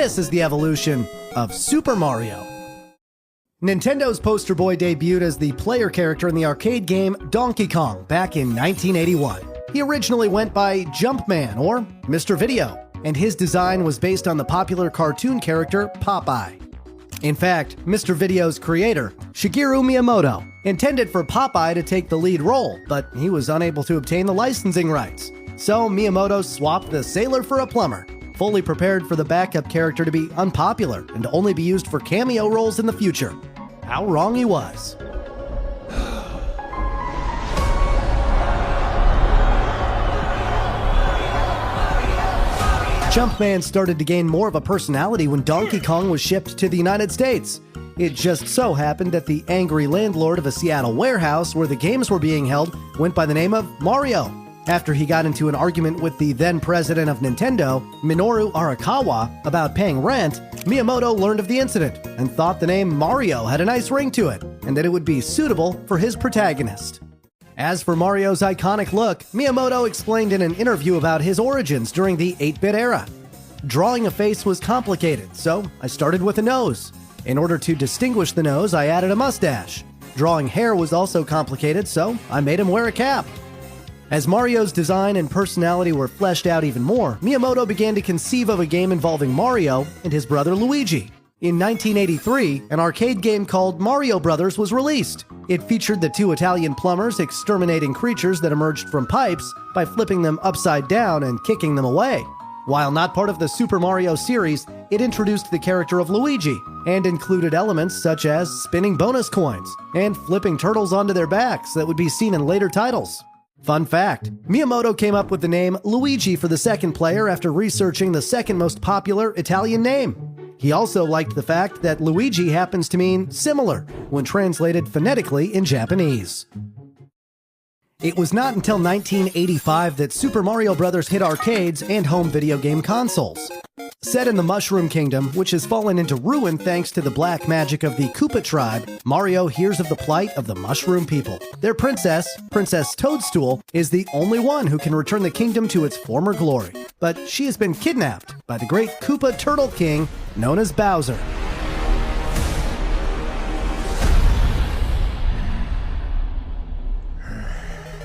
this is the evolution of Super Mario. Nintendo's poster boy debuted as the player character in the arcade game Donkey Kong back in 1981. He originally went by Jumpman or Mr. Video, and his design was based on the popular cartoon character Popeye. In fact, Mr. Video's creator, Shigeru Miyamoto, intended for Popeye to take the lead role, but he was unable to obtain the licensing rights. So Miyamoto swapped the sailor for a plumber, fully prepared for the backup character to be unpopular and to only be used for cameo roles in the future. How wrong he was. Jumpman started to gain more of a personality when Donkey Kong was shipped to the United States. It just so happened that the angry landlord of a Seattle warehouse where the games were being held went by the name of Mario. After he got into an argument with the then president of Nintendo, Minoru Arakawa, about paying rent, Miyamoto learned of the incident and thought the name Mario had a nice ring to it and that it would be suitable for his protagonist. As for Mario's iconic look, Miyamoto explained in an interview about his origins during the 8-bit era. Drawing a face was complicated, so I started with a nose. In order to distinguish the nose, I added a mustache. Drawing hair was also complicated, so I made him wear a cap. As Mario's design and personality were fleshed out even more, Miyamoto began to conceive of a game involving Mario and his brother Luigi. In 1983, an arcade game called Mario Brothers was released. It featured the two Italian plumbers exterminating creatures that emerged from pipes by flipping them upside down and kicking them away. While not part of the Super Mario series, it introduced the character of Luigi and included elements such as spinning bonus coins and flipping turtles onto their backs that would be seen in later titles. Fun fact, Miyamoto came up with the name Luigi for the second player after researching the second most popular Italian name. He also liked the fact that Luigi happens to mean similar when translated phonetically in Japanese. It was not until 1985 that Super Mario Bros. Hit arcades and home video game consoles. Set in the Mushroom Kingdom, which has fallen into ruin thanks to the black magic of the Koopa tribe, Mario hears of the plight of the Mushroom people. Their princess, Princess Toadstool, is the only one who can return the kingdom to its former glory. But she has been kidnapped by the great Koopa Turtle King known as Bowser.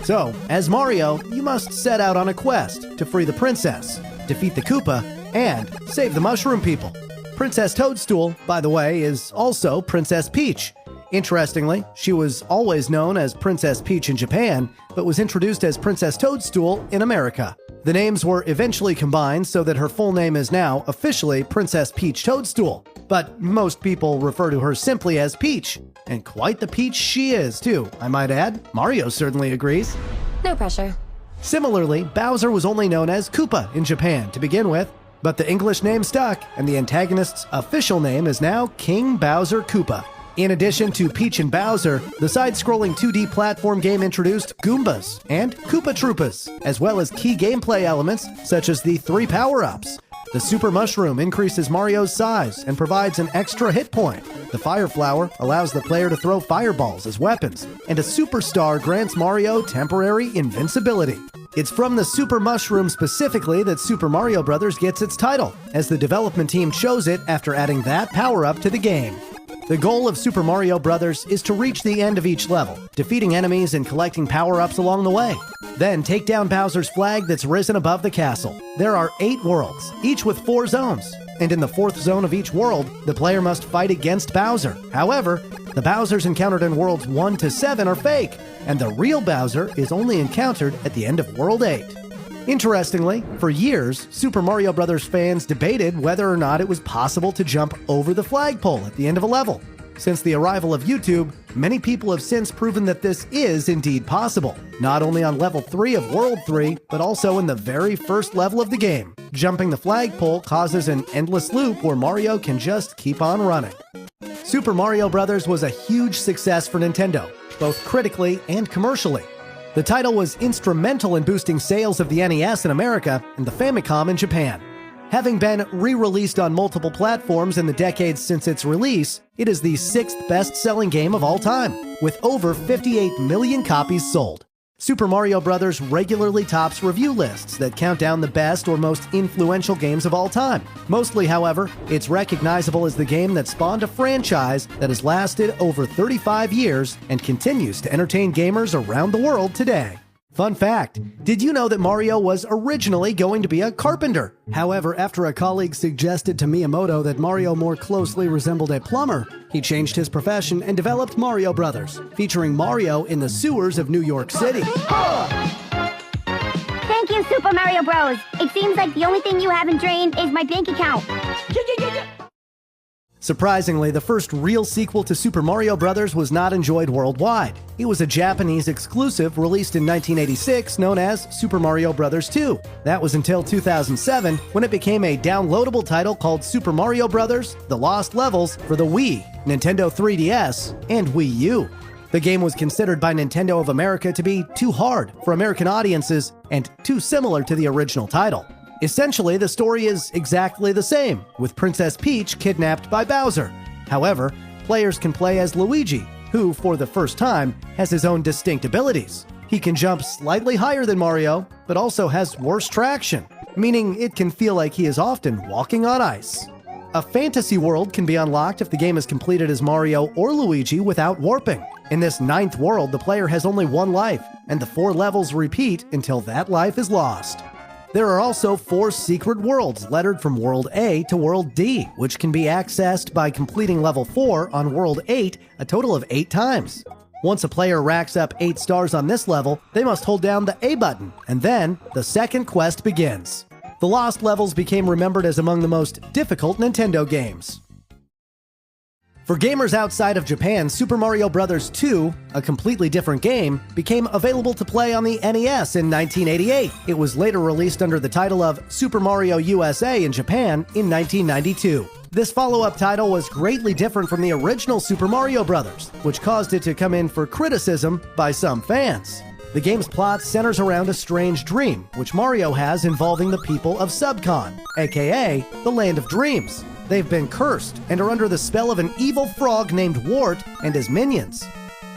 So, as Mario, you must set out on a quest to free the princess, defeat the Koopa, and save the Mushroom people. Princess Toadstool, by the way, is also Princess Peach. Interestingly, she was always known as Princess Peach in Japan, but was introduced as Princess Toadstool in America. The names were eventually combined so that her full name is now officially Princess Peach Toadstool, but most people refer to her simply as Peach. And quite the peach she is, too, I might add. Mario certainly agrees. No pressure. Similarly, Bowser was only known as Koopa in Japan to begin with, but the English name stuck, and the antagonist's official name is now King Bowser Koopa. In addition to Peach and Bowser, the side-scrolling 2D platform game introduced Goombas and Koopa Troopas, as well as key gameplay elements such as the 3 power-ups. The Super Mushroom increases Mario's size and provides an extra hit point. The Fire Flower allows the player to throw fireballs as weapons, and a Superstar grants Mario temporary invincibility. It's from the Super Mushroom specifically that Super Mario Bros. Gets its title, as the development team chose it after adding that power-up to the game. The goal of Super Mario Bros. Is to reach the end of each level, defeating enemies and collecting power-ups along the way. Then take down Bowser's flag that's risen above the castle. There are 8 worlds, each with 4 zones. And in the 4th zone of each world, the player must fight against Bowser. However, the Bowsers encountered in worlds 1 to 7 are fake, and the real Bowser is only encountered at the end of World 8. Interestingly, for years, Super Mario Bros. Fans debated whether or not it was possible to jump over the flagpole at the end of a level. Since the arrival of YouTube, many people have since proven that this is indeed possible, not only on level 3 of World 3, but also in the very first level of the game. Jumping the flagpole causes an endless loop where Mario can just keep on running. Super Mario Bros. Was a huge success for Nintendo, both critically and commercially. The title was instrumental in boosting sales of the NES in America and the Famicom in Japan. Having been re-released on multiple platforms in the decades since its release, it is the 6th best-selling game of all time, with over 58 million copies sold. Super Mario Bros. Regularly tops review lists that count down the best or most influential games of all time. Mostly, however, it's recognizable as the game that spawned a franchise that has lasted over 35 years and continues to entertain gamers around the world today. Fun fact, did you know that Mario was originally going to be a carpenter? However, after a colleague suggested to Miyamoto that Mario more closely resembled a plumber, he changed his profession and developed Mario Brothers, featuring Mario in the sewers of New York City. Thank you, Super Mario Bros. It seems like the only thing you haven't drained is my bank account. Surprisingly, the first real sequel to Super Mario Bros. Was not enjoyed worldwide. It was a Japanese exclusive released in 1986 known as Super Mario Bros. 2. That was until 2007 when it became a downloadable title called Super Mario Bros. The Lost Levels for the Wii, Nintendo 3DS, and Wii U. The game was considered by Nintendo of America to be too hard for American audiences and too similar to the original title. Essentially, the story is exactly the same, with Princess Peach kidnapped by Bowser. However, players can play as Luigi, who, for the first time, has his own distinct abilities. He can jump slightly higher than Mario, but also has worse traction, meaning it can feel like he is often walking on ice. A fantasy world can be unlocked if the game is completed as Mario or Luigi without warping. In this 9th world, the player has only one life, and the 4 levels repeat until that life is lost. There are also 4 secret worlds lettered from World A to World D, which can be accessed by completing level 4 on World 8 a total of 8 times. Once a player racks up 8 stars on this level, they must hold down the A button, and then the second quest begins. The Lost Levels became remembered as among the most difficult Nintendo games. For gamers outside of Japan, Super Mario Bros. 2, a completely different game, became available to play on the NES in 1988. It was later released under the title of Super Mario USA in Japan in 1992. This follow-up title was greatly different from the original Super Mario Bros., which caused it to come in for criticism by some fans. The game's plot centers around a strange dream, which Mario has involving the people of Subcon, aka the Land of Dreams. They've been cursed and are under the spell of an evil frog named Wart and his minions.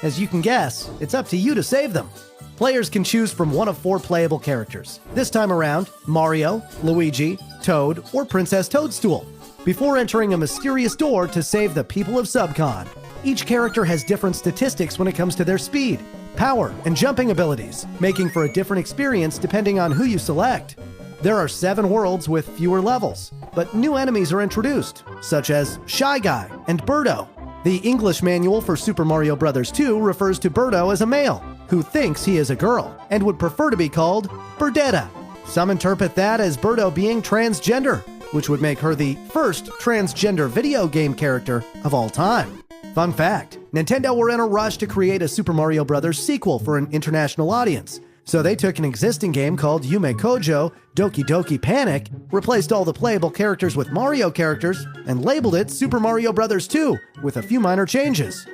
As you can guess, it's up to you to save them. Players can choose from one of 4 playable characters. This time around, Mario, Luigi, Toad, or Princess Toadstool, before entering a mysterious door to save the people of Subcon. Each character has different statistics when it comes to their speed, power, and jumping abilities, making for a different experience depending on who you select. There are 7 worlds with fewer levels, but new enemies are introduced, such as Shy Guy and Birdo. The English manual for Super Mario Bros. 2 refers to Birdo as a male, who thinks he is a girl, and would prefer to be called Birdetta. Some interpret that as Birdo being transgender, which would make her the first transgender video game character of all time. Fun fact, Nintendo were in a rush to create a Super Mario Bros. Sequel for an international audience. So they took an existing game called Yume Kojo Doki Doki Panic, replaced all the playable characters with Mario characters, and labeled it Super Mario Bros. 2, with a few minor changes.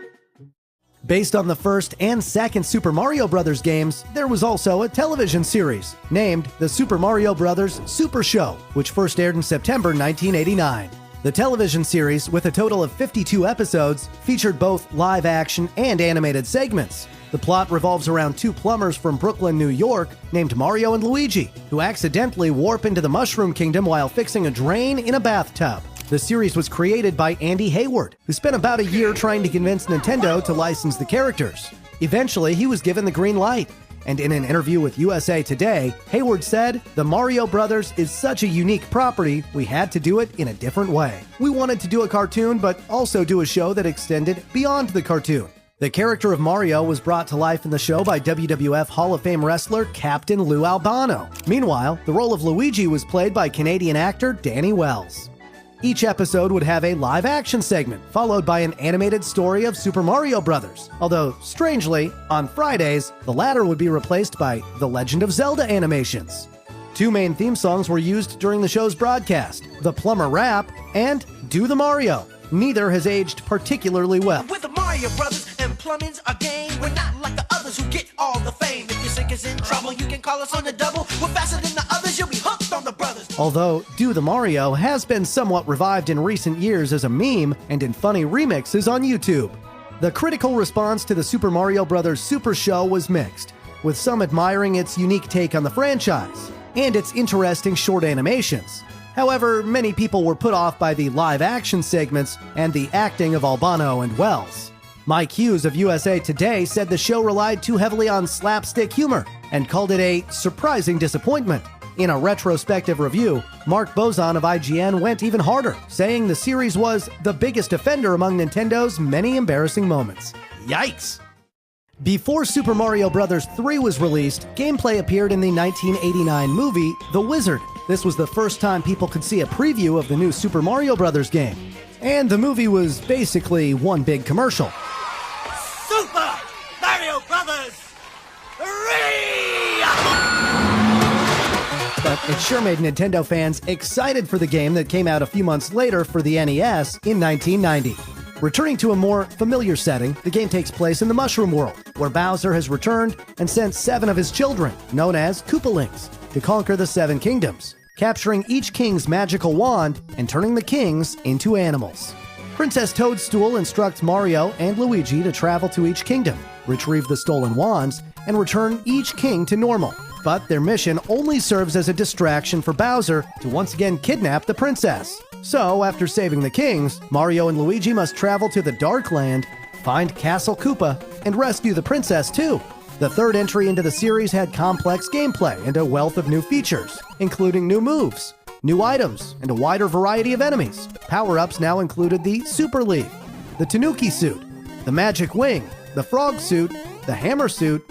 Based on the first and second Super Mario Bros. Games, there was also a television series named The Super Mario Bros. Super Show, which first aired in September 1989. The television series, with a total of 52 episodes, featured both live-action and animated segments. The plot revolves around 2 plumbers from Brooklyn, New York, named Mario and Luigi, who accidentally warp into the Mushroom Kingdom while fixing a drain in a bathtub. The series was created by Andy Hayward, who spent about a year trying to convince Nintendo to license the characters. Eventually, he was given the green light, and in an interview with USA Today, Hayward said, "The Mario Brothers is such a unique property, we had to do it in a different way. We wanted to do a cartoon, but also do a show that extended beyond the cartoon." The character of Mario was brought to life in the show by WWF Hall of Fame wrestler Captain Lou Albano. Meanwhile, the role of Luigi was played by Canadian actor Danny Wells. Each episode would have a live-action segment, followed by an animated story of Super Mario Bros. Although, strangely, on Fridays, the latter would be replaced by The Legend of Zelda animations. 2 main theme songs were used during the show's broadcast, The Plumber Rap and Do the Mario. Neither has aged particularly well. With the Mario Brothers and plumbing's a game. We're not like the others who get all the fame. If your sink is in trouble, you can call us on the double. We're faster than the others, you'll be hooked on the brothers. Although Do the Mario has been somewhat revived in recent years as a meme and in funny remixes on YouTube. The critical response to the Super Mario Bros. Super Show was mixed. with some admiring its unique take on the franchise and its interesting short animations. However, many people were put off by the live-action segments and the acting of Albano and Wells. Mike Hughes of USA Today said the show relied too heavily on slapstick humor and called it a surprising disappointment. In a retrospective review, Mark Bozon of IGN went even harder, saying the series was the biggest offender among Nintendo's many embarrassing moments. Yikes! Before Super Mario Bros. 3 was released, gameplay appeared in the 1989 movie The Wizard. This was the first time people could see a preview of the new Super Mario Bros. Game. And the movie was basically one big commercial. Super Mario Brothers 3! But it sure made Nintendo fans excited for the game that came out a few months later for the NES in 1990. Returning to a more familiar setting, the game takes place in the Mushroom World, where Bowser has returned and sent 7 of his children, known as Koopalings, to conquer the 7 kingdoms, capturing each king's magical wand and turning the kings into animals. Princess Toadstool instructs Mario and Luigi to travel to each kingdom, retrieve the stolen wands, and return each king to normal. But their mission only serves as a distraction for Bowser to once again kidnap the princess. So, after saving the kings, Mario and Luigi must travel to the Dark Land, find Castle Koopa, and rescue the princess too. The third entry into the series had complex gameplay and a wealth of new features, including new moves, new items, and a wider variety of enemies. Power-ups now included the Super Leaf, the Tanuki suit, the Magic Wing, the Frog suit, the Hammer suit,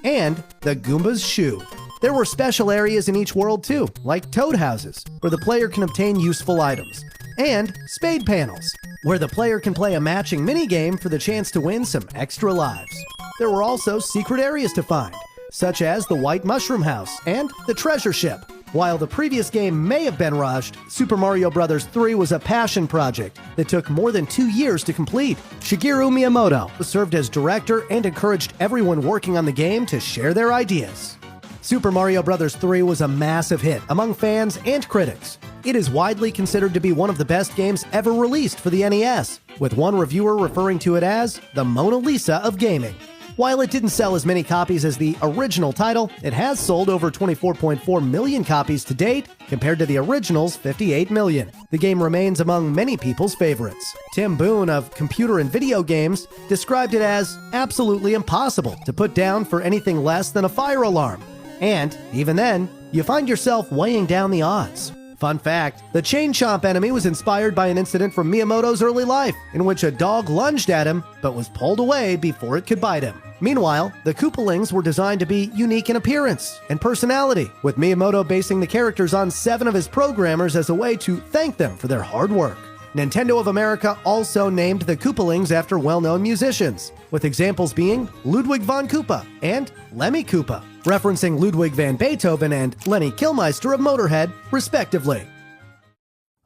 and the Goomba's shoe. There were special areas in each world too, like Toad Houses, where the player can obtain useful items, and Spade Panels, where the player can play a matching minigame for the chance to win some extra lives. There were also secret areas to find, such as the White Mushroom House and the Treasure Ship. While the previous game may have been rushed, Super Mario Bros. 3 was a passion project that took more than 2 years to complete. Shigeru Miyamoto served as director and encouraged everyone working on the game to share their ideas. Super Mario Bros. 3 was a massive hit among fans and critics. It is widely considered to be one of the best games ever released for the NES, with one reviewer referring to it as the Mona Lisa of gaming. While it didn't sell as many copies as the original title, it has sold over 24.4 million copies to date, compared to the original's 58 million. The game remains among many people's favorites. Tim Boone of Computer and Video Games described it as absolutely impossible to put down for anything less than a fire alarm. And, even then, you find yourself weighing down the odds. Fun fact, the Chain Chomp enemy was inspired by an incident from Miyamoto's early life, in which a dog lunged at him, but was pulled away before it could bite him. Meanwhile, the Koopalings were designed to be unique in appearance and personality, with Miyamoto basing the characters on 7 of his programmers as a way to thank them for their hard work. Nintendo of America also named the Koopalings after well-known musicians, with examples being Ludwig von Koopa and Lemmy Koopa, referencing Ludwig van Beethoven and Lenny Kilmister of Motorhead, respectively.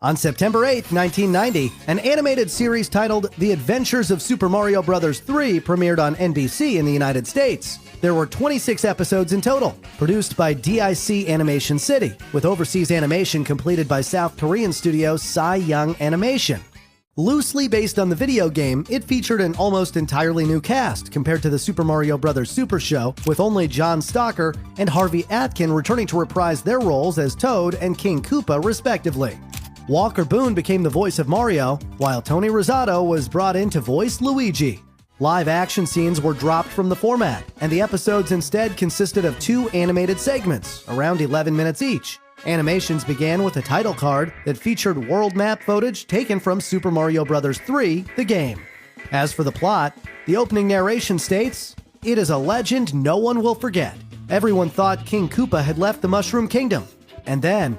On September 8, 1990, an animated series titled The Adventures of Super Mario Bros. 3 premiered on NBC in the United States. There were 26 episodes in total, produced by DIC Animation City, with overseas animation completed by South Korean studio Cy Young Animation. Loosely based on the video game, it featured an almost entirely new cast compared to the Super Mario Bros. Super Show, with only John Stalker and Harvey Atkin returning to reprise their roles as Toad and King Koopa, respectively. Walker Boone became the voice of Mario, while Tony Rosato was brought in to voice Luigi. Live action scenes were dropped from the format, and the episodes instead consisted of 2 animated segments, around 11 minutes each. Animations began with a title card that featured world map footage taken from Super Mario Bros. 3, the game. As for the plot, the opening narration states, "It is a legend no one will forget. Everyone thought King Koopa had left the Mushroom Kingdom. And then,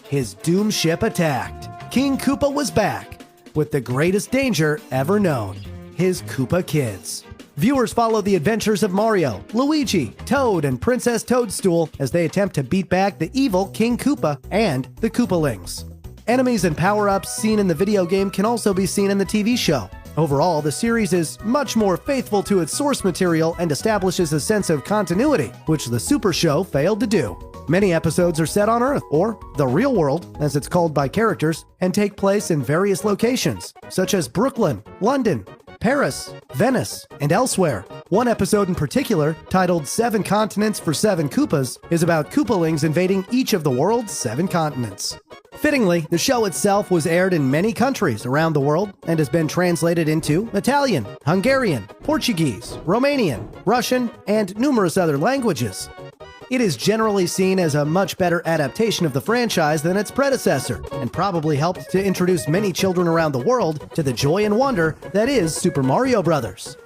his doom ship attacked. King Koopa was back, with the greatest danger ever known, his Koopa kids." Viewers follow the adventures of Mario, Luigi, Toad, and Princess Toadstool as they attempt to beat back the evil King Koopa and the Koopalings. Enemies and power-ups seen in the video game can also be seen in the TV show. Overall, the series is much more faithful to its source material and establishes a sense of continuity, which the Super Show failed to do. Many episodes are set on Earth, or the real world, as it's called by characters, and take place in various locations, such as Brooklyn, London, Paris, Venice, and elsewhere. One episode in particular, titled 7 Continents for 7 Koopas, is about Koopalings invading each of the world's 7 continents. Fittingly, the show itself was aired in many countries around the world and has been translated into Italian, Hungarian, Portuguese, Romanian, Russian, and numerous other languages. It is generally seen as a much better adaptation of the franchise than its predecessor, and probably helped to introduce many children around the world to the joy and wonder that is Super Mario Bros.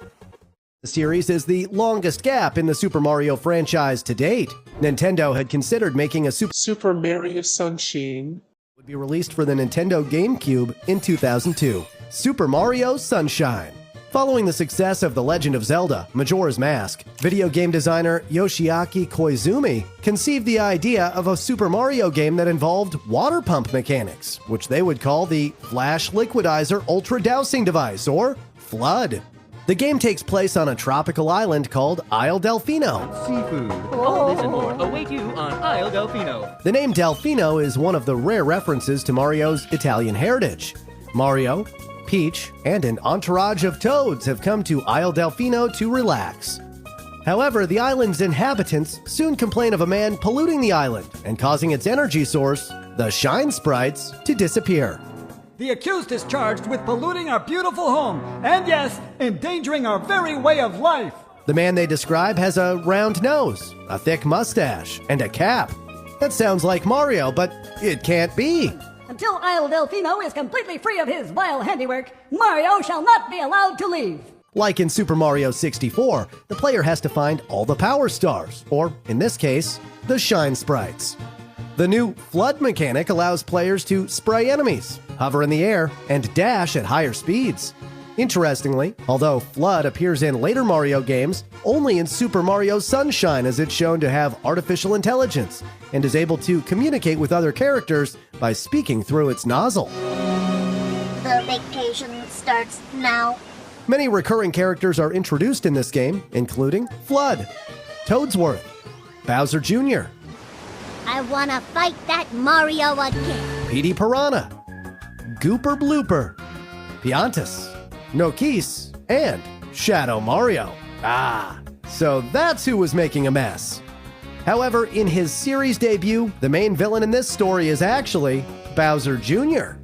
The series is the longest gap in the Super Mario franchise to date. Nintendo had considered making a Super Mario Sunshine would be released for the Nintendo GameCube in 2002, Super Mario Sunshine. Following the success of The Legend of Zelda: Majora's Mask, video game designer Yoshiaki Koizumi conceived the idea of a Super Mario game that involved water pump mechanics, which they would call the Flash Liquidizer Ultra Dousing Device, or FLUDD. The game takes place on a tropical island called Isle Delfino. Seafood. All this and more await you on Isle Delfino. The name Delfino is one of the rare references to Mario's Italian heritage. Mario, Peach, and an entourage of toads have come to Isle Delfino to relax. However, the island's inhabitants soon complain of a man polluting the island and causing its energy source, the Shine Sprites, to disappear. The accused is charged with polluting our beautiful home, and yes, endangering our very way of life. The man they describe has a round nose, a thick mustache, and a cap. That sounds like Mario, but it can't be. Until Isle Delfino is completely free of his vile handiwork, Mario shall not be allowed to leave. Like in Super Mario 64, the player has to find all the Power Stars, or in this case, the Shine Sprites. The new FLUDD mechanic allows players to spray enemies, hover in the air, and dash at higher speeds. Interestingly, although FLUDD appears in later Mario games, only in Super Mario Sunshine is it shown to have artificial intelligence and is able to communicate with other characters by speaking through its nozzle. The vacation starts now. Many recurring characters are introduced in this game, including FLUDD, Toadsworth, Bowser Jr., I wanna fight that Mario again. Petey Piranha, Gooper Blooper, Piantus, Nokis, and Shadow Mario. So that's who was making a mess. However, in his series debut, the main villain in this story is actually Bowser Jr.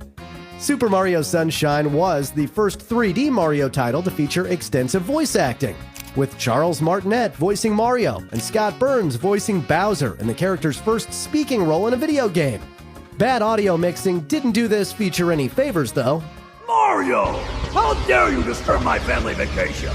Super Mario Sunshine was the first 3D Mario title to feature extensive voice acting, with Charles Martinet voicing Mario and Scott Burns voicing Bowser in the character's first speaking role in a video game. Bad audio mixing didn't do this feature any favors, though. Mario! How dare you disturb my family vacation?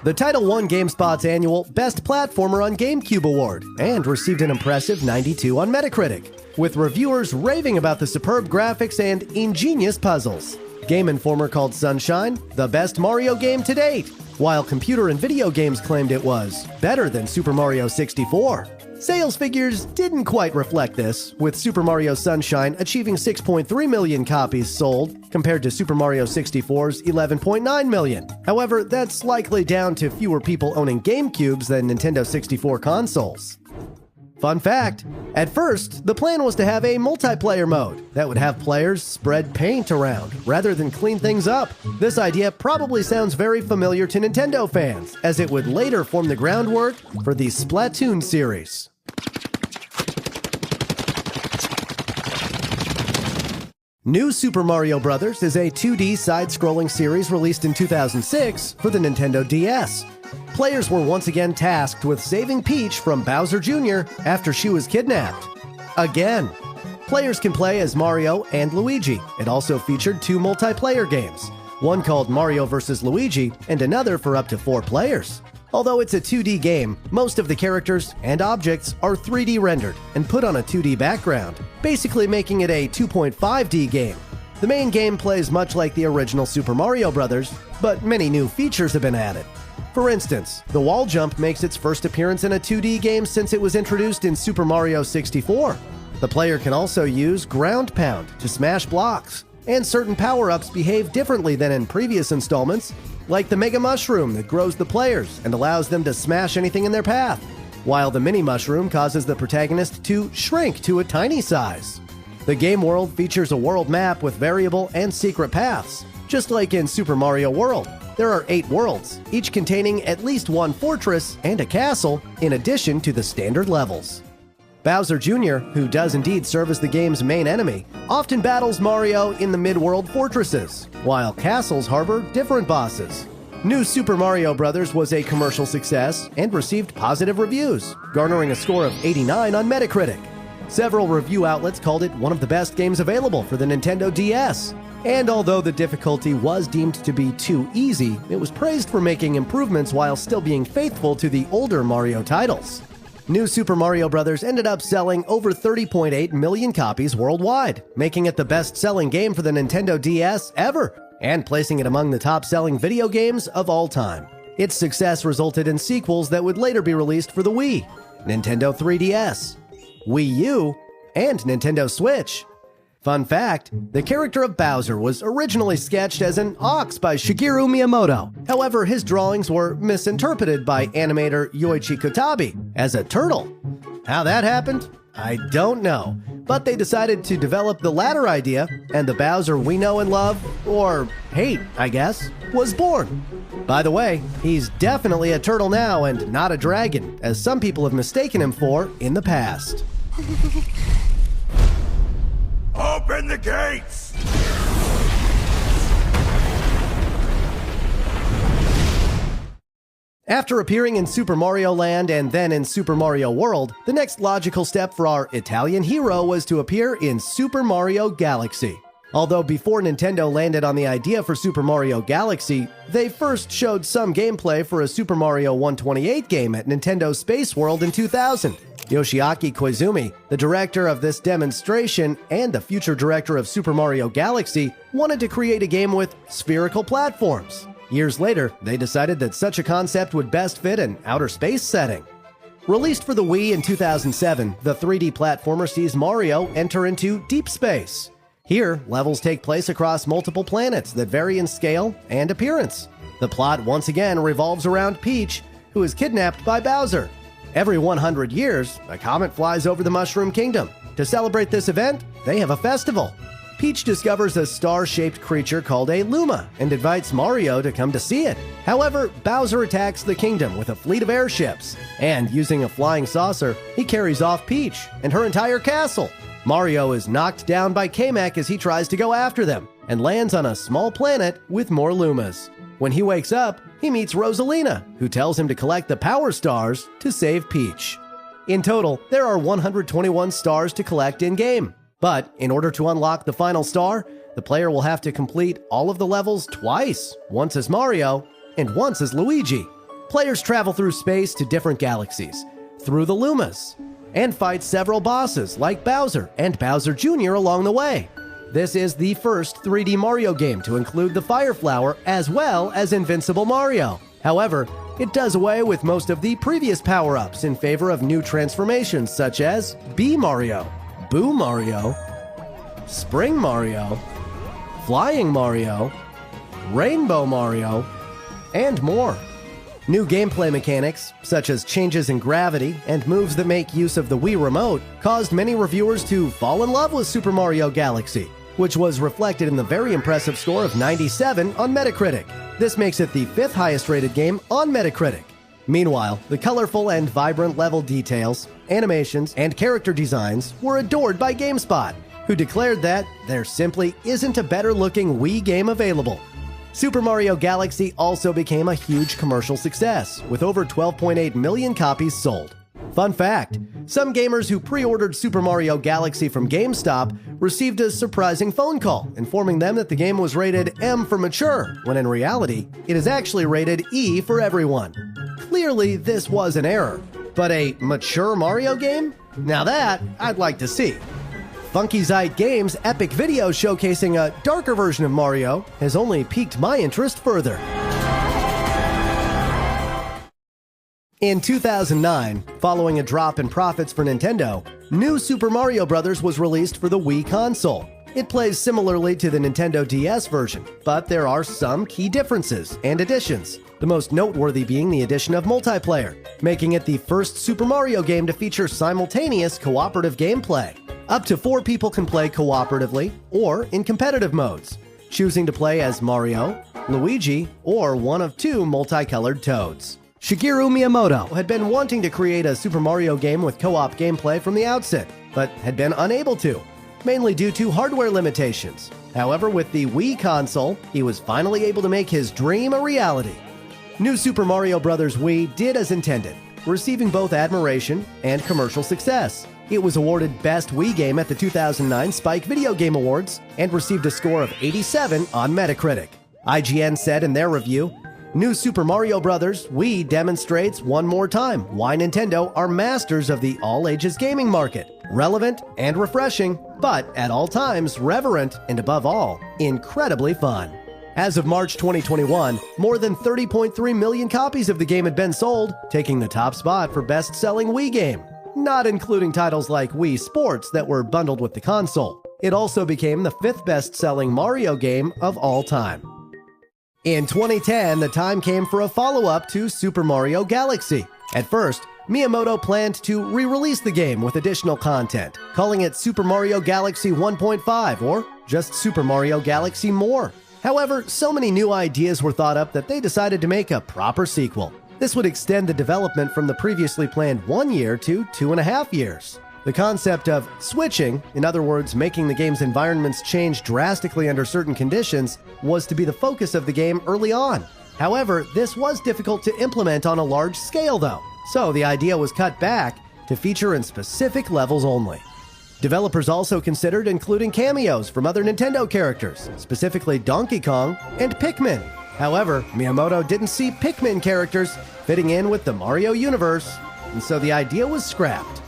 The title won GameSpot's annual Best Platformer on GameCube award and received an impressive 92 on Metacritic, with reviewers raving about the superb graphics and ingenious puzzles. Game Informer called Sunshine the best Mario game to date, while Computer and Video Games claimed it was better than Super Mario 64. Sales figures didn't quite reflect this, with Super Mario Sunshine achieving 6.3 million copies sold, compared to Super Mario 64's 11.9 million. However, that's likely down to fewer people owning GameCubes than Nintendo 64 consoles. Fun fact, at first, the plan was to have a multiplayer mode that would have players spread paint around rather than clean things up. This idea probably sounds very familiar to Nintendo fans, as it would later form the groundwork for the Splatoon series. New Super Mario Bros. Is a 2D side-scrolling series released in 2006 for the Nintendo DS. Players were once again tasked with saving Peach from Bowser Jr. after she was kidnapped. Again. Players can play as Mario and Luigi. It also featured 2 multiplayer games, one called Mario vs. Luigi and another for up to 4 players. Although it's a 2D game, most of the characters and objects are 3D rendered and put on a 2D background, basically making it a 2.5D game. The main game plays much like the original Super Mario Bros., but many new features have been added. For instance, the wall jump makes its first appearance in a 2D game since it was introduced in Super Mario 64. The player can also use ground pound to smash blocks, and certain power-ups behave differently than in previous installments, like the Mega Mushroom that grows the players and allows them to smash anything in their path, while the Mini Mushroom causes the protagonist to shrink to a tiny size. The game world features a world map with variable and secret paths, Just like in Super Mario World, there are 8 worlds, each containing at least one fortress and a castle, in addition to the standard levels. Bowser Jr., who does indeed serve as the game's main enemy, often battles Mario in the mid-world fortresses, while castles harbor different bosses. New Super Mario Bros. Was a commercial success and received positive reviews, garnering a score of 89 on Metacritic. Several review outlets called it one of the best games available for the Nintendo DS. And although the difficulty was deemed to be too easy, it was praised for making improvements while still being faithful to the older Mario titles. New Super Mario Bros. Ended up selling over 30.8 million copies worldwide, making it the best-selling game for the Nintendo DS ever, and placing it among the top-selling video games of all time. Its success resulted in sequels that would later be released for the Wii, Nintendo 3DS, Wii U, and Nintendo Switch. Fun fact, the character of Bowser was originally sketched as an ox by Shigeru Miyamoto. However, his drawings were misinterpreted by animator Yoichi Kotabe as a turtle. How that happened? I don't know. But they decided to develop the latter idea, and the Bowser we know and love, or hate, I guess, was born. By the way, he's definitely a turtle now and not a dragon, as some people have mistaken him for in the past. Open the gates! After appearing in Super Mario Land and then in Super Mario World, the next logical step for our Italian hero was to appear in Super Mario Galaxy. Although before Nintendo landed on the idea for Super Mario Galaxy, they first showed some gameplay for a Super Mario 128 game at Nintendo Space World in 2000. Yoshiaki Koizumi, the director of this demonstration and the future director of Super Mario Galaxy, wanted to create a game with spherical platforms. Years later, they decided that such a concept would best fit an outer space setting. Released for the Wii in 2007, the 3D platformer sees Mario enter into deep space. Here, levels take place across multiple planets that vary in scale and appearance. The plot once again revolves around Peach, who is kidnapped by Bowser. Every 100 years, a comet flies over the Mushroom Kingdom. To celebrate this event, they have a festival. Peach discovers a star-shaped creature called a Luma and invites Mario to come to see it. However, Bowser attacks the kingdom with a fleet of airships, and using a flying saucer, he carries off Peach and her entire castle. Mario is knocked down by Kamek as he tries to go after them, and lands on a small planet with more Lumas. When he wakes up, he meets Rosalina, who tells him to collect the Power Stars to save Peach. In total, there are 121 stars to collect in-game. But in order to unlock the final star, the player will have to complete all of the levels twice, once as Mario and once as Luigi. Players travel through space to different galaxies, through the Lumas, and fight several bosses like Bowser and Bowser Jr. along the way. This is the first 3D Mario game to include the Fire Flower as well as Invincible Mario. However, it does away with most of the previous power-ups in favor of new transformations such as Bee Mario, Boo Mario, Spring Mario, Flying Mario, Rainbow Mario, and more. New gameplay mechanics, such as changes in gravity and moves that make use of the Wii Remote, caused many reviewers to fall in love with Super Mario Galaxy, which was reflected in the very impressive score of 97 on Metacritic. This makes it the 5th highest rated game on Metacritic. Meanwhile, the colorful and vibrant level details, animations, and character designs were adored by GameSpot, who declared that there simply isn't a better-looking Wii game available. Super Mario Galaxy also became a huge commercial success, with over 12.8 million copies sold. Fun fact, some gamers who pre-ordered Super Mario Galaxy from GameStop received a surprising phone call informing them that the game was rated M for mature, when in reality, it is actually rated E for everyone. Clearly, this was an error, but a mature Mario game? Now that, I'd like to see. Funky Zite Games' epic video showcasing a darker version of Mario has only piqued my interest further. In 2009, following a drop in profits for Nintendo, New Super Mario Bros. Was released for the Wii console. It plays similarly to the Nintendo DS version, but there are some key differences and additions, the most noteworthy being the addition of multiplayer, making it the first Super Mario game to feature simultaneous cooperative gameplay. Up to 4 people can play cooperatively or in competitive modes. choosing to play as Mario, Luigi, or one of two multicolored Toads. Shigeru Miyamoto had been wanting to create a Super Mario game with co-op gameplay from the outset, but had been unable to, mainly due to hardware limitations. However, with the Wii console, he was finally able to make his dream a reality. New Super Mario Bros. Wii did as intended, receiving both admiration and commercial success. It was awarded Best Wii Game at the 2009 Spike Video Game Awards and received a score of 87 on Metacritic. IGN said in their review, "New Super Mario Bros. Wii demonstrates one more time why Nintendo are masters of the all-ages gaming market. Relevant and refreshing, but at all times reverent and above all, incredibly fun." As of March 2021, more than 30.3 million copies of the game had been sold, taking the top spot for best-selling Wii game, not including titles like Wii Sports that were bundled with the console. It also became the 5th best-selling Mario game of all time. In 2010, the time came for a follow-up to Super Mario Galaxy. At first, Miyamoto planned to re-release the game with additional content, calling it Super Mario Galaxy 1.5 or just Super Mario Galaxy More. However, so many new ideas were thought up that they decided to make a proper sequel. This would extend the development from the previously planned 1 year to 2.5 years. The concept of switching, in other words, making the game's environments change drastically under certain conditions, was to be the focus of the game early on. However, this was difficult to implement on a large scale though, so the idea was cut back to feature in specific levels only. Developers also considered including cameos from other Nintendo characters, specifically Donkey Kong and Pikmin. However, Miyamoto didn't see Pikmin characters fitting in with the Mario universe, and so the idea was scrapped.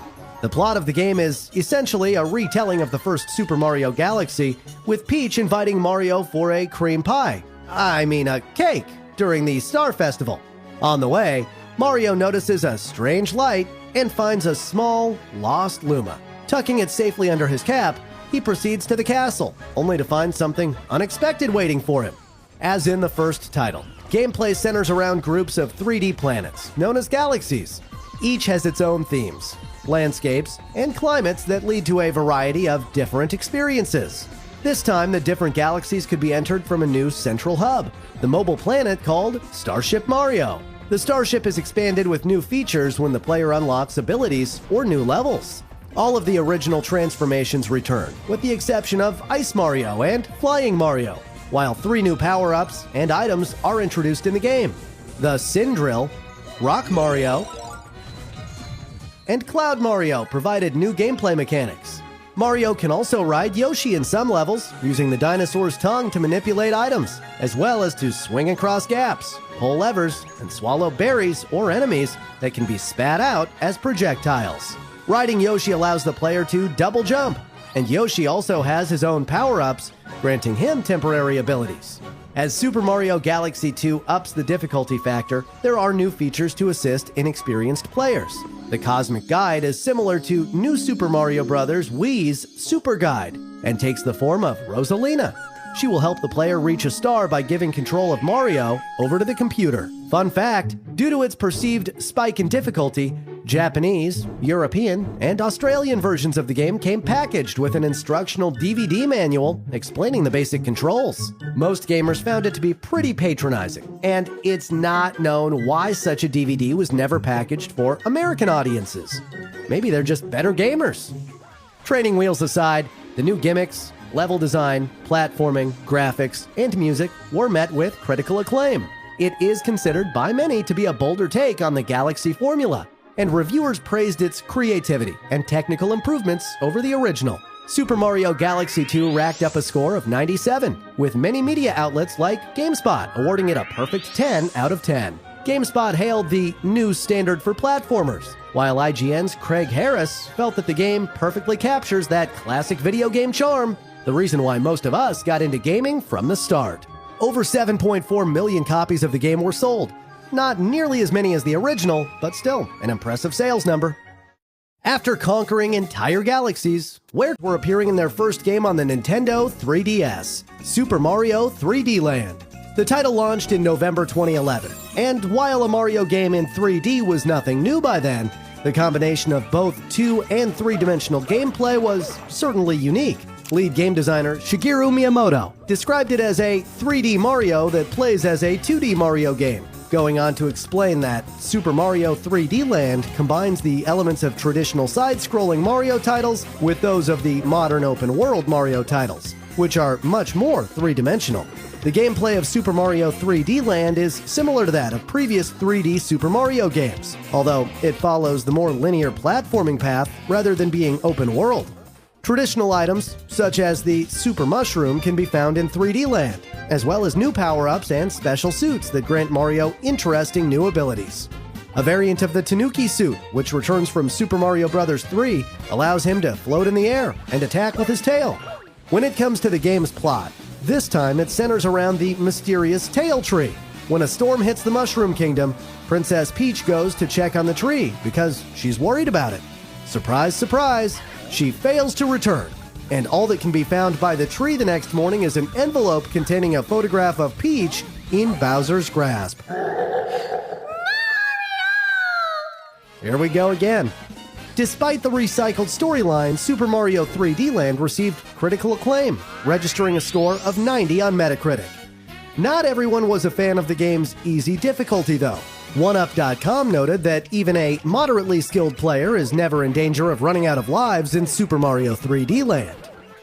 The plot of the game is essentially a retelling of the first Super Mario Galaxy, with Peach inviting Mario for a cream pie. A cake, during the Star Festival. On the way, Mario notices a strange light and finds a small, lost Luma. Tucking it safely under his cap, he proceeds to the castle, only to find something unexpected waiting for him. As in the first title, gameplay centers around groups of 3D planets, known as galaxies. Each has its own themes, landscapes, and climates that lead to a variety of different experiences. This time, the different galaxies could be entered from a new central hub, the mobile planet called Starship Mario. The starship is expanded with new features when the player unlocks abilities or new levels. All of the original transformations return, with the exception of Ice Mario and Flying Mario, while 3 new power-ups and items are introduced in the game. The Sin Drill, Rock Mario, and Cloud Mario provided new gameplay mechanics. Mario can also ride Yoshi in some levels, using the dinosaur's tongue to manipulate items, as well as to swing across gaps, pull levers, and swallow berries or enemies that can be spat out as projectiles. Riding Yoshi allows the player to double jump, and Yoshi also has his own power-ups, granting him temporary abilities. As Super Mario Galaxy 2 ups the difficulty factor, there are new features to assist inexperienced players. The Cosmic Guide is similar to New Super Mario Bros. Wii's Super Guide, and takes the form of Rosalina. She will help the player reach a star by giving control of Mario over to the computer. Fun fact, due to its perceived spike in difficulty, Japanese, European, and Australian versions of the game came packaged with an instructional DVD manual explaining the basic controls. Most gamers found it to be pretty patronizing, and it's not known why such a DVD was never packaged for American audiences. Maybe they're just better gamers. Training wheels aside, the new gimmicks, level design, platforming, graphics, and music were met with critical acclaim. It is considered by many to be a bolder take on the Galaxy formula, and reviewers praised its creativity and technical improvements over the original. Super Mario Galaxy 2 racked up a score of 97, with many media outlets like GameSpot awarding it a perfect 10 out of 10. GameSpot hailed the new standard for platformers, while IGN's Craig Harris felt that the game perfectly captures that classic video game charm, the reason why most of us got into gaming from the start. Over 7.4 million copies of the game were sold. Not nearly as many as the original, but still an impressive sales number. After conquering entire galaxies, Square were appearing in their first game on the Nintendo 3DS, Super Mario 3D Land. The title launched in November 2011, and while a Mario game in 3D was nothing new by then, the combination of both 2- and 3-dimensional gameplay was certainly unique. Lead game designer Shigeru Miyamoto described it as a 3D Mario that plays as a 2D Mario game, going on to explain that Super Mario 3D Land combines the elements of traditional side-scrolling Mario titles with those of the modern open-world Mario titles, which are much more three-dimensional. The gameplay of Super Mario 3D Land is similar to that of previous 3D Super Mario games, although it follows the more linear platforming path rather than being open world. Traditional items, such as the Super Mushroom, can be found in 3D Land, as well as new power-ups and special suits that grant Mario interesting new abilities. A variant of the Tanuki suit, which returns from Super Mario Bros. 3, allows him to float in the air and attack with his tail. When it comes to the game's plot, this time it centers around the mysterious Tail Tree. When a storm hits the Mushroom Kingdom, Princess Peach goes to check on the tree because she's worried about it. Surprise, surprise, she fails to return, and all that can be found by the tree the next morning is an envelope containing a photograph of Peach in Bowser's grasp. Here we go again. Despite the recycled storyline, Super Mario 3D Land received critical acclaim, registering a score of 90 on Metacritic. Not everyone was a fan of the game's easy difficulty, though. OneUp.com noted that even a moderately skilled player is never in danger of running out of lives in Super Mario 3D Land.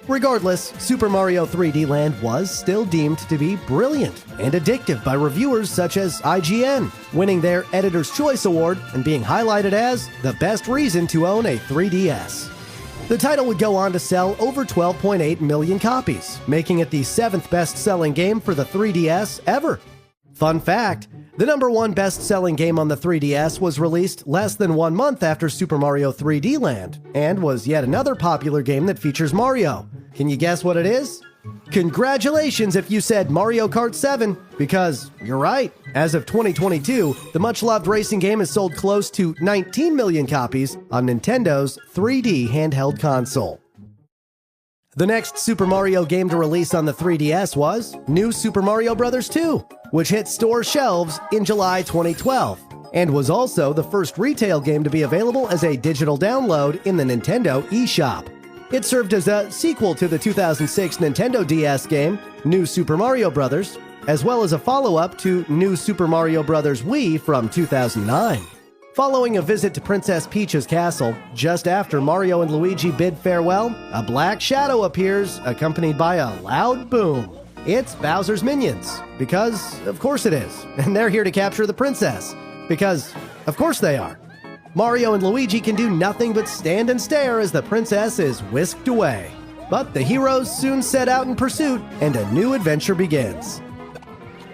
Regardless, Super Mario 3D Land was still deemed to be brilliant and addictive by reviewers such as IGN, winning their Editor's Choice Award and being highlighted as the best reason to own a 3DS. The title would go on to sell over 12.8 million copies, making it the 7th best-selling game for the 3DS ever. Fun fact, the #1 best-selling game on the 3DS was released less than 1 month after Super Mario 3D Land, and was yet another popular game that features Mario. Can you guess what it is? Congratulations if you said Mario Kart 7, because you're right. As of 2022, the much-loved racing game has sold close to 19 million copies on Nintendo's 3D handheld console. The next Super Mario game to release on the 3DS was New Super Mario Bros. 2, which hit store shelves in July 2012, and was also the first retail game to be available as a digital download in the Nintendo eShop. It served as a sequel to the 2006 Nintendo DS game, New Super Mario Bros., as well as a follow-up to New Super Mario Bros. Wii from 2009. Following a visit to Princess Peach's castle, just after Mario and Luigi bid farewell, a black shadow appears, accompanied by a loud boom. It's Bowser's minions, because of course it is, and they're here to capture the princess, because of course they are. Mario and Luigi can do nothing but stand and stare as the princess is whisked away. But the heroes soon set out in pursuit, and a new adventure begins.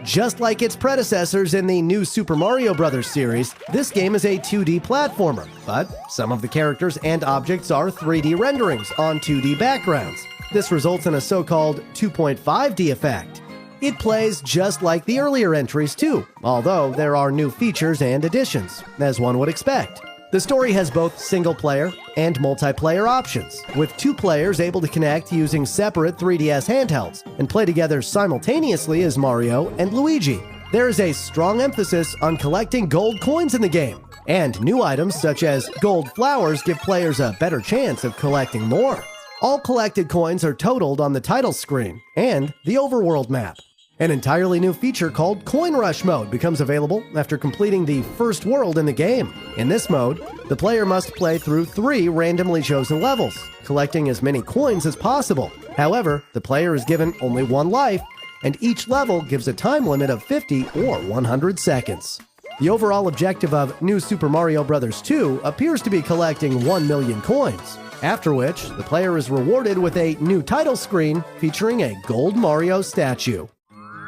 Just like its predecessors in the New Super Mario Bros. Series, this game is a 2D platformer, but some of the characters and objects are 3D renderings on 2D backgrounds. This results in a so-called 2.5D effect. It plays just like the earlier entries too, although there are new features and additions, as one would expect. The story has both single-player and multiplayer options, with 2 players able to connect using separate 3DS handhelds and play together simultaneously as Mario and Luigi. There is a strong emphasis on collecting gold coins in the game, and new items such as gold flowers give players a better chance of collecting more. All collected coins are totaled on the title screen and the overworld map. An entirely new feature called Coin Rush Mode becomes available after completing the first world in the game. In this mode, the player must play through 3 randomly chosen levels, collecting as many coins as possible. However, the player is given only 1 life, and each level gives a time limit of 50 or 100 seconds. The overall objective of New Super Mario Bros. 2 appears to be collecting 1 million coins, after which the player is rewarded with a new title screen featuring a gold Mario statue.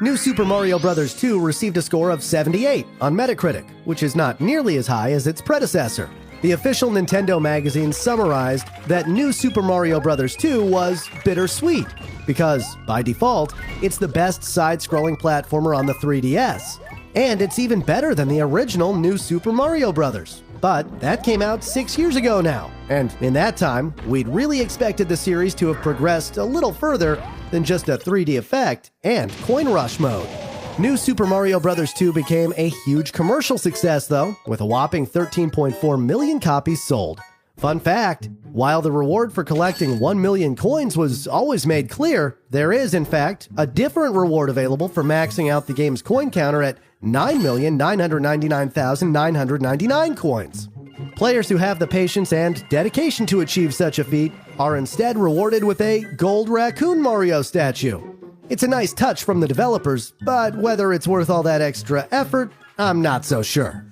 New Super Mario Bros. 2 received a score of 78 on Metacritic, which is not nearly as high as its predecessor. The official Nintendo magazine summarized that New Super Mario Bros. 2 was bittersweet, because, by default, it's the best side-scrolling platformer on the 3DS. And it's even better than the original New Super Mario Bros. But that came out 6 years ago now, and in that time, we'd really expected the series to have progressed a little further than just a 3D effect and Coin Rush Mode. New Super Mario Bros. 2 became a huge commercial success, though, with a whopping 13.4 million copies sold. Fun fact, while the reward for collecting 1 million coins was always made clear, there is, in fact, a different reward available for maxing out the game's coin counter at 9,999,999 coins. Players who have the patience and dedication to achieve such a feat are instead rewarded with a gold raccoon Mario statue. It's a nice touch from the developers, but whether it's worth all that extra effort, I'm not so sure.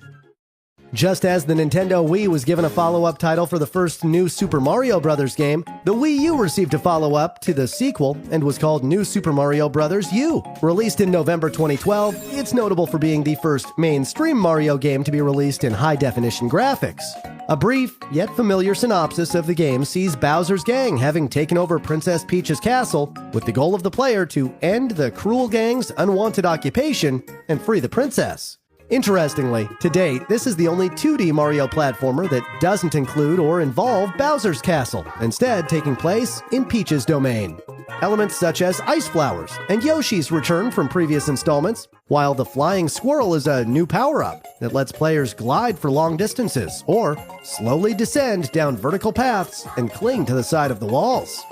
Just as the Nintendo Wii was given a follow-up title for the first New Super Mario Bros. Game, the Wii U received a follow-up to the sequel and was called New Super Mario Bros. U. Released in November 2012, it's notable for being the first mainstream Mario game to be released in high-definition graphics. A brief, yet familiar synopsis of the game sees Bowser's gang having taken over Princess Peach's castle with the goal of the player to end the cruel gang's unwanted occupation and free the princess. Interestingly, to date, this is the only 2D Mario platformer that doesn't include or involve Bowser's castle, instead taking place in Peach's domain. Elements such as ice flowers and Yoshi's return from previous installments, while the flying squirrel is a new power-up that lets players glide for long distances or slowly descend down vertical paths and cling to the side of the walls.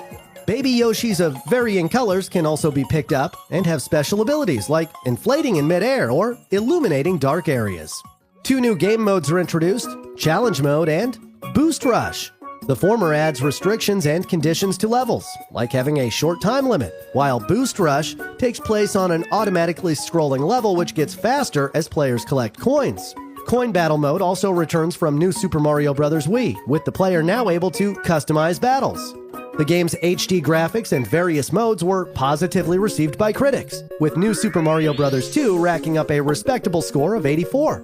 Baby Yoshis of varying colors can also be picked up and have special abilities like inflating in midair or illuminating dark areas. 2 new game modes are introduced, Challenge Mode and Boost Rush. The former adds restrictions and conditions to levels, like having a short time limit, while Boost Rush takes place on an automatically scrolling level which gets faster as players collect coins. Coin Battle Mode also returns from New Super Mario Bros. Wii, with the player now able to customize battles. The game's HD graphics and various modes were positively received by critics, with New Super Mario Bros. 2 racking up a respectable score of 84.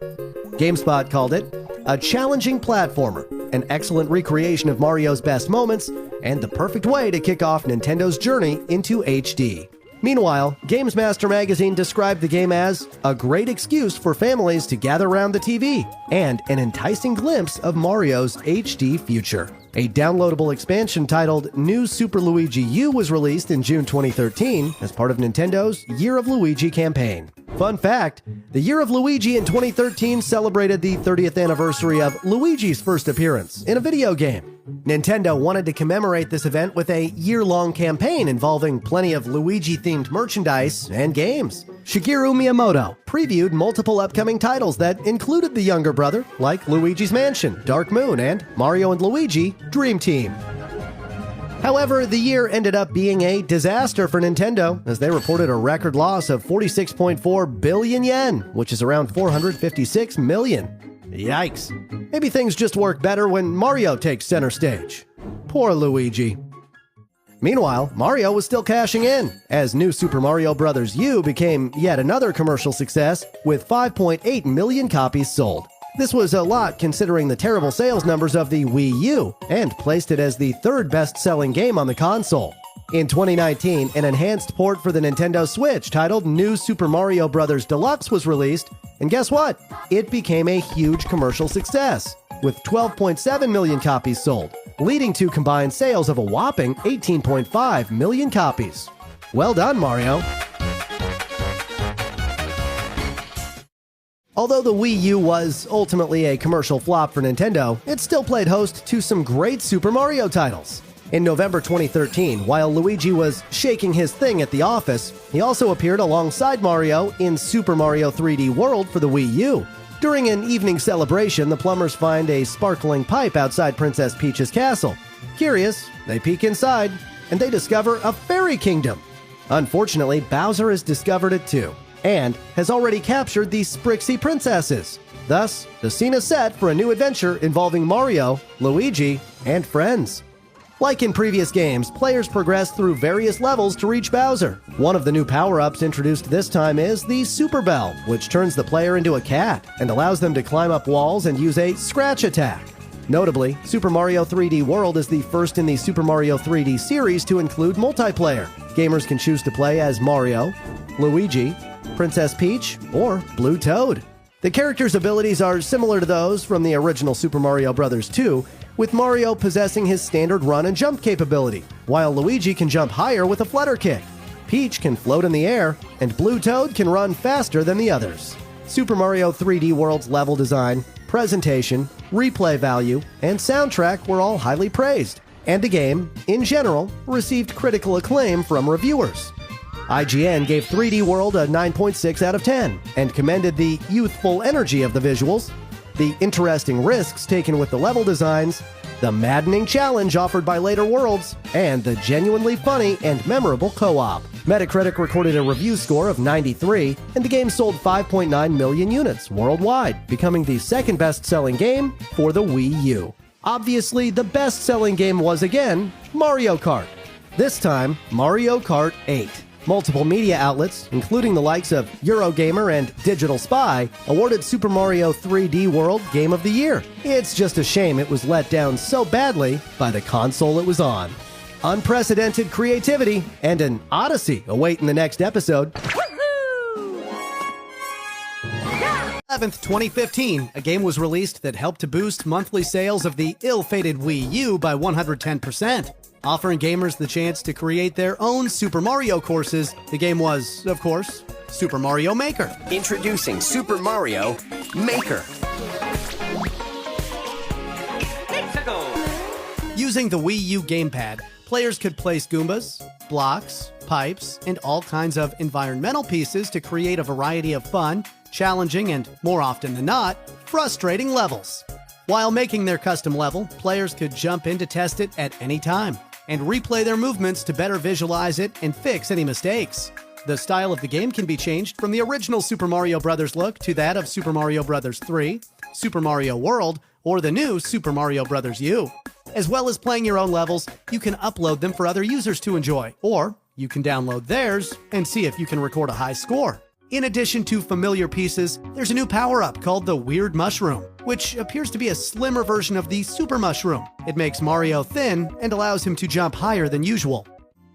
GameSpot called it a challenging platformer, an excellent recreation of Mario's best moments, and the perfect way to kick off Nintendo's journey into HD. Meanwhile, Games Master Magazine described the game as a great excuse for families to gather around the TV and an enticing glimpse of Mario's HD future. A downloadable expansion titled New Super Luigi U was released in June 2013 as part of Nintendo's Year of Luigi campaign. Fun fact, the Year of Luigi in 2013 celebrated the 30th anniversary of Luigi's first appearance in a video game. Nintendo wanted to commemorate this event with a year-long campaign involving plenty of Luigi-themed merchandise and games. Shigeru Miyamoto previewed multiple upcoming titles that included the younger brother, like Luigi's Mansion, Dark Moon, and Mario & Luigi Dream Team. However, the year ended up being a disaster for Nintendo, as they reported a record loss of 46.4 billion yen, which is around 456 million. Yikes. Maybe things just work better when Mario takes center stage. Poor Luigi. Meanwhile, Mario was still cashing in, as New Super Mario Bros. U became yet another commercial success, with 5.8 million copies sold. This was a lot considering the terrible sales numbers of the Wii U, and placed it as the 3rd best-selling game on the console. In 2019, an enhanced port for the Nintendo Switch titled New Super Mario Bros. Deluxe was released, and guess what? It became a huge commercial success, with 12.7 million copies sold, leading to combined sales of a whopping 18.5 million copies. Well done, Mario! Although the Wii U was ultimately a commercial flop for Nintendo, it still played host to some great Super Mario titles. In November 2013, while Luigi was shaking his thing at the office, he also appeared alongside Mario in Super Mario 3D World for the Wii U. During an evening celebration, the plumbers find a sparkling pipe outside Princess Peach's castle. Curious, they peek inside, and they discover a fairy kingdom. Unfortunately, Bowser has discovered it too, and has already captured the Sprixie princesses. Thus, the scene is set for a new adventure involving Mario, Luigi, and friends. Like in previous games, players progress through various levels to reach Bowser. One of the new power-ups introduced this time is the Super Bell, which turns the player into a cat and allows them to climb up walls and use a scratch attack. Notably, Super Mario 3D World is the first in the Super Mario 3D series to include multiplayer. Gamers can choose to play as Mario, Luigi, Princess Peach, or Blue Toad. The characters' abilities are similar to those from the original Super Mario Bros. 2, with Mario possessing his standard run and jump capability, while Luigi can jump higher with a flutter kick. Peach can float in the air, and Blue Toad can run faster than the others. Super Mario 3D World's level design, presentation, replay value, and soundtrack were all highly praised, and the game, in general, received critical acclaim from reviewers. IGN gave 3D World a 9.6 out of 10 and commended the youthful energy of the visuals, the interesting risks taken with the level designs, the maddening challenge offered by later worlds, and the genuinely funny and memorable co-op. Metacritic recorded a review score of 93, and the game sold 5.9 million units worldwide, becoming the second best-selling game for the Wii U. Obviously, the best-selling game was, again, Mario Kart. This time, Mario Kart 8. Multiple media outlets, including the likes of Eurogamer and Digital Spy, awarded Super Mario 3D World Game of the Year. It's just a shame it was let down so badly by the console it was on. Unprecedented creativity and an odyssey await in the next episode. 11th, 2015, a game was released that helped to boost monthly sales of the ill-fated Wii U by 110%. Offering gamers the chance to create their own Super Mario courses, the game was, of course, Super Mario Maker. Introducing Super Mario Maker. Using the Wii U gamepad, players could place Goombas, blocks, pipes, and all kinds of environmental pieces to create a variety of fun, challenging, and, more often than not, frustrating levels. While making their custom level, players could jump in to test it at any time and replay their movements to better visualize it and fix any mistakes. The style of the game can be changed from the original Super Mario Bros. Look to that of Super Mario Bros. 3, Super Mario World, or the new Super Mario Bros. U. As well as playing your own levels, you can upload them for other users to enjoy, or you can download theirs and see if you can record a high score. In addition to familiar pieces, there's a new power-up called the Weird Mushroom, which appears to be a slimmer version of the Super Mushroom. It makes Mario thin and allows him to jump higher than usual.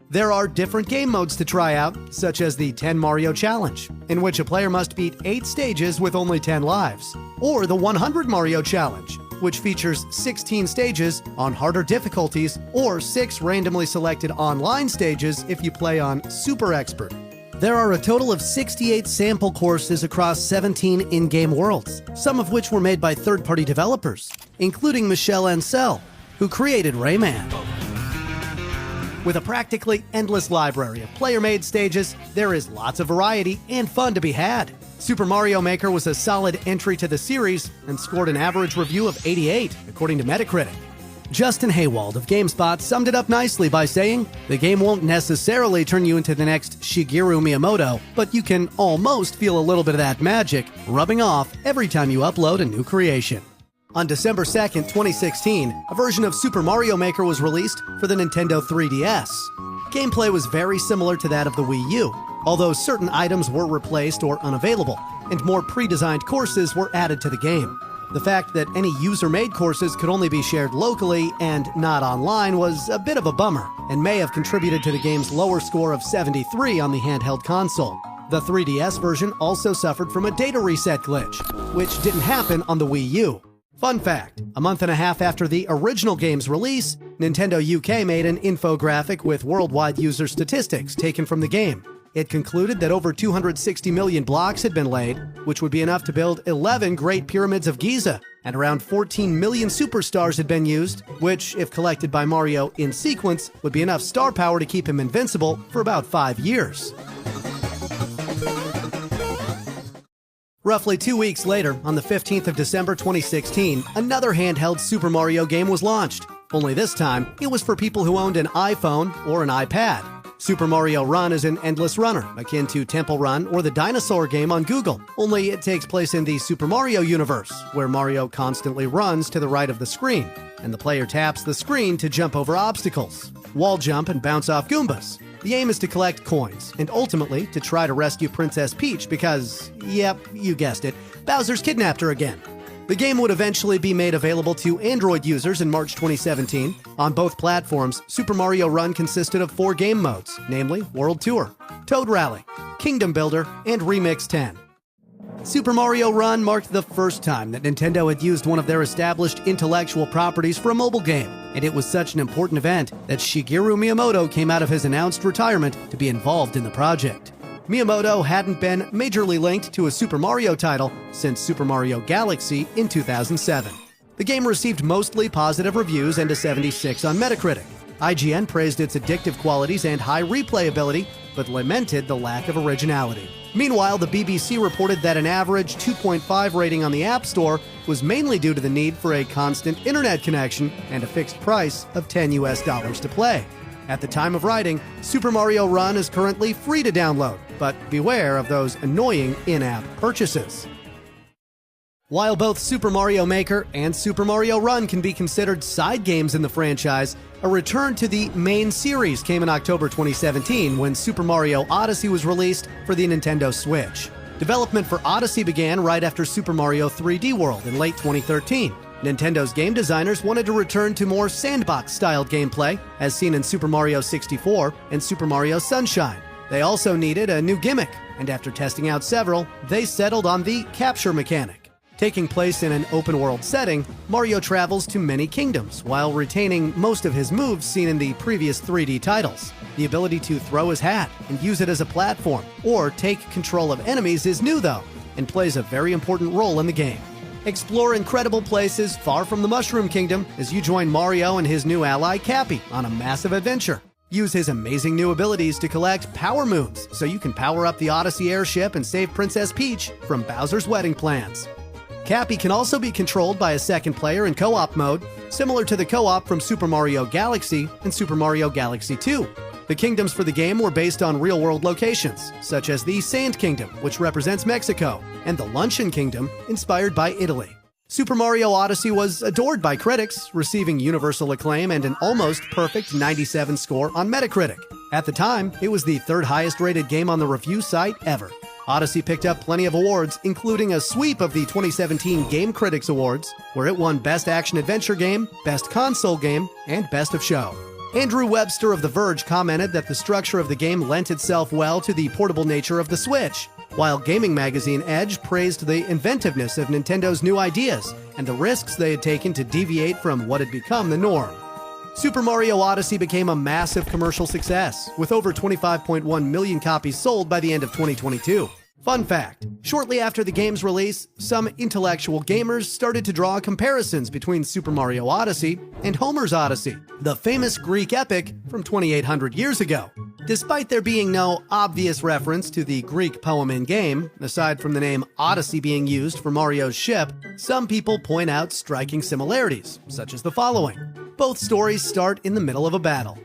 There are different game modes to try out, such as the 10 Mario Challenge, in which a player must beat 8 stages with only 10 lives, or the 100 Mario Challenge, which features 16 stages on harder difficulties or 6 randomly selected online stages if you play on Super Expert. There are a total of 68 sample courses across 17 in-game worlds, some of which were made by third-party developers, including Michel Ancel, who created Rayman. With a practically endless library of player-made stages, there is lots of variety and fun to be had. Super Mario Maker was a solid entry to the series and scored an average review of 88, according to Metacritic. Justin Haywald of GameSpot summed it up nicely by saying, "The game won't necessarily turn you into the next Shigeru Miyamoto, but you can almost feel a little bit of that magic rubbing off every time you upload a new creation." On December 2nd, 2016, a version of Super Mario Maker was released for the Nintendo 3DS. Gameplay was very similar to that of the Wii U, although certain items were replaced or unavailable, and more pre-designed courses were added to the game. The fact that any user-made courses could only be shared locally and not online was a bit of a bummer, and may have contributed to the game's lower score of 73 on the handheld console. The 3DS version also suffered from a data reset glitch, which didn't happen on the Wii U. Fun fact, a month and a half after the original game's release, Nintendo UK made an infographic with worldwide user statistics taken from the game. It concluded that over 260 million blocks had been laid, which would be enough to build 11 Great Pyramids of Giza, and around 14 million superstars had been used, which, if collected by Mario in sequence, would be enough star power to keep him invincible for about 5 years. Roughly 2 weeks later, on the 15th of December 2016, another handheld Super Mario game was launched. Only this time, it was for people who owned an iPhone or an iPad. Super Mario Run is an endless runner, akin to Temple Run or the dinosaur game on Google, only it takes place in the Super Mario universe, where Mario constantly runs to the right of the screen, and the player taps the screen to jump over obstacles, wall jump, and bounce off Goombas. The aim is to collect coins, and ultimately to try to rescue Princess Peach because, yep, you guessed it, Bowser's kidnapped her again. The game would eventually be made available to Android users in March 2017. On both platforms, Super Mario Run consisted of 4 game modes, namely World Tour, Toad Rally, Kingdom Builder, and Remix 10. Super Mario Run marked the first time that Nintendo had used one of their established intellectual properties for a mobile game, and it was such an important event that Shigeru Miyamoto came out of his announced retirement to be involved in the project. Miyamoto hadn't been majorly linked to a Super Mario title since Super Mario Galaxy in 2007. The game received mostly positive reviews and a 76 on Metacritic. IGN praised its addictive qualities and high replayability, but lamented the lack of originality. Meanwhile, the BBC reported that an average 2.5 rating on the App Store was mainly due to the need for a constant internet connection and a fixed price of $10 to play. At the time of writing, Super Mario Run is currently free to download, but beware of those annoying in-app purchases. While both Super Mario Maker and Super Mario Run can be considered side games in the franchise, a return to the main series came in October 2017 when Super Mario Odyssey was released for the Nintendo Switch. Development for Odyssey began right after Super Mario 3D World in late 2013. Nintendo's game designers wanted to return to more sandbox-styled gameplay, as seen in Super Mario 64 and Super Mario Sunshine. They also needed a new gimmick, and after testing out several, they settled on the capture mechanic. Taking place in an open-world setting, Mario travels to many kingdoms while retaining most of his moves seen in the previous 3D titles. The ability to throw his hat and use it as a platform or take control of enemies is new though, and plays a very important role in the game. Explore incredible places far from the Mushroom Kingdom as you join Mario and his new ally Cappy on a massive adventure. Use his amazing new abilities to collect Power Moons so you can power up the Odyssey airship and save Princess Peach from Bowser's wedding plans. Cappy can also be controlled by a second player in co-op mode, similar to the co-op from Super Mario Galaxy and Super Mario Galaxy 2. The kingdoms for the game were based on real-world locations, such as the Sand Kingdom, which represents Mexico, and the Luncheon Kingdom, inspired by Italy. Super Mario Odyssey was adored by critics, receiving universal acclaim and an almost perfect 97 score on Metacritic. At the time, it was the third highest-rated game on the review site ever. Odyssey picked up plenty of awards, including a sweep of the 2017 Game Critics Awards, where it won Best Action Adventure Game, Best Console Game, and Best of Show. Andrew Webster of The Verge commented that the structure of the game lent itself well to the portable nature of the Switch, while gaming magazine Edge praised the inventiveness of Nintendo's new ideas and the risks they had taken to deviate from what had become the norm. Super Mario Odyssey became a massive commercial success, with over 25.1 million copies sold by the end of 2022. Fun fact, shortly after the game's release, some intellectual gamers started to draw comparisons between Super Mario Odyssey and Homer's Odyssey, the famous Greek epic from 2,800 years ago. Despite there being no obvious reference to the Greek poem in-game, aside from the name Odyssey being used for Mario's ship, some people point out striking similarities, such as the following. Both stories start in the middle of a battle.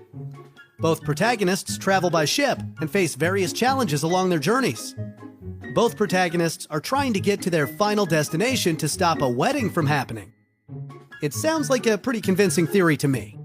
Both protagonists travel by ship and face various challenges along their journeys. Both protagonists are trying to get to their final destination to stop a wedding from happening. It sounds like a pretty convincing theory to me.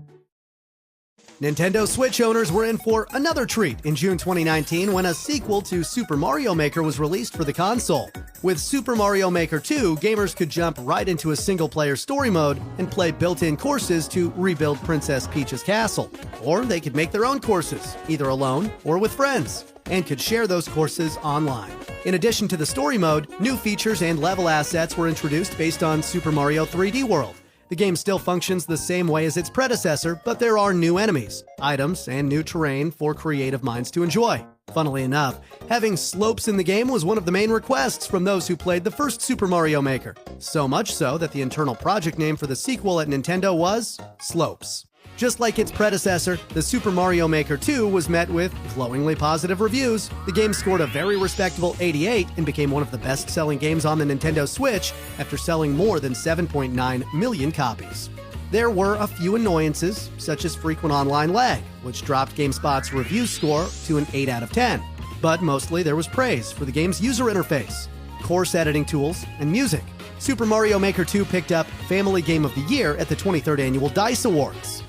Nintendo Switch owners were in for another treat in June 2019 when a sequel to Super Mario Maker was released for the console. With Super Mario Maker 2, gamers could jump right into a single-player story mode and play built-in courses to rebuild Princess Peach's castle. Or they could make their own courses, either alone or with friends, and could share those courses online. In addition to the story mode, new features and level assets were introduced based on Super Mario 3D World. The game still functions the same way as its predecessor, but there are new enemies, items, and new terrain for creative minds to enjoy. Funnily enough, having slopes in the game was one of the main requests from those who played the first Super Mario Maker. So much so that the internal project name for the sequel at Nintendo was Slopes. Just like its predecessor, the Super Mario Maker 2 was met with glowingly positive reviews. The game scored a very respectable 88 and became one of the best-selling games on the Nintendo Switch after selling more than 7.9 million copies. There were a few annoyances, such as frequent online lag, which dropped GameSpot's review score to an 8 out of 10. But mostly there was praise for the game's user interface, course editing tools, and music. Super Mario Maker 2 picked up Family Game of the Year at the 23rd Annual DICE Awards.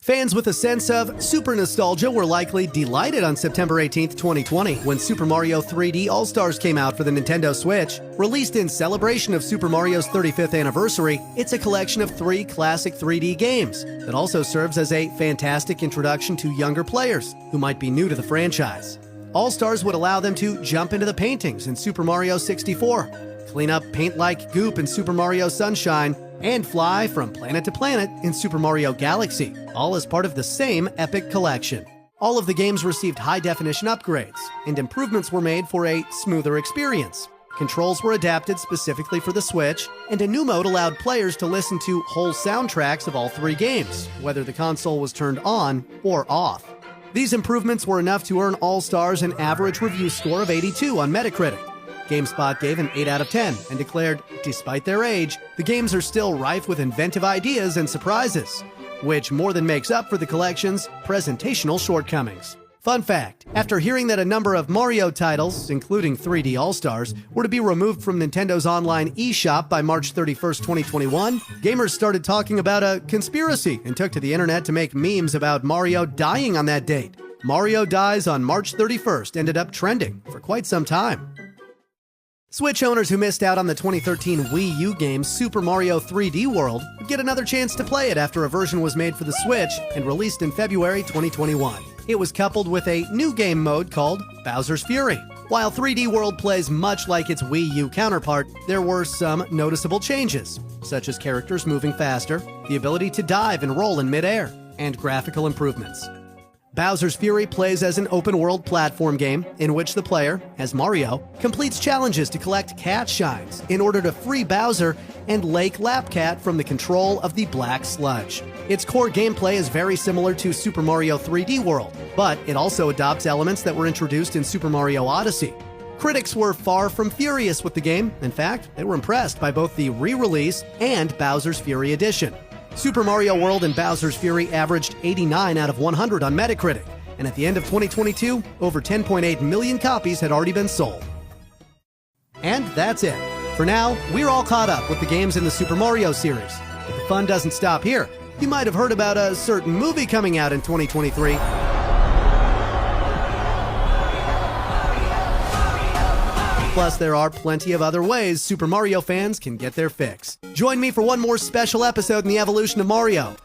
Fans with a sense of super nostalgia were likely delighted on September 18, 2020, when Super Mario 3D All-Stars came out for the Nintendo Switch. Released in celebration of Super Mario's 35th anniversary, it's a collection of 3 classic 3D games that also serves as a fantastic introduction to younger players who might be new to the franchise. All-Stars would allow them to jump into the paintings in Super Mario 64, clean up paint-like goop in Super Mario Sunshine, and fly from planet to planet in Super Mario Galaxy, all as part of the same epic collection. All of the games received high-definition upgrades, and improvements were made for a smoother experience. Controls were adapted specifically for the Switch, and a new mode allowed players to listen to whole soundtracks of all 3 games, whether the console was turned on or off. These improvements were enough to earn All-Stars an average review score of 82 on Metacritic. GameSpot gave an 8 out of 10 and declared, despite their age, the games are still rife with inventive ideas and surprises, which more than makes up for the collection's presentational shortcomings. Fun fact, after hearing that a number of Mario titles, including 3D All-Stars, were to be removed from Nintendo's online eShop by March 31st, 2021, gamers started talking about a conspiracy and took to the internet to make memes about Mario dying on that date. Mario dies on March 31st ended up trending for quite some time. Switch owners who missed out on the 2013 Wii U game Super Mario 3D World would get another chance to play it after a version was made for the Switch and released in February 2021. It was coupled with a new game mode called Bowser's Fury. While 3D World plays much like its Wii U counterpart, there were some noticeable changes, such as characters moving faster, the ability to dive and roll in midair, and graphical improvements. Bowser's Fury plays as an open-world platform game in which the player, as Mario, completes challenges to collect cat shines in order to free Bowser and Lake Lapcat from the control of the Black Sludge. Its core gameplay is very similar to Super Mario 3D World, but it also adopts elements that were introduced in Super Mario Odyssey. Critics were far from furious with the game. In fact, they were impressed by both the re-release and Bowser's Fury Edition. Super Mario World and Bowser's Fury averaged 89 out of 100 on Metacritic, and at the end of 2022, over 10.8 million copies had already been sold. And that's it. For now, we're all caught up with the games in the Super Mario series. But the fun doesn't stop here. You might have heard about a certain movie coming out in 2023. Plus, there are plenty of other ways Super Mario fans can get their fix. Join me for one more special episode in the evolution of Mario.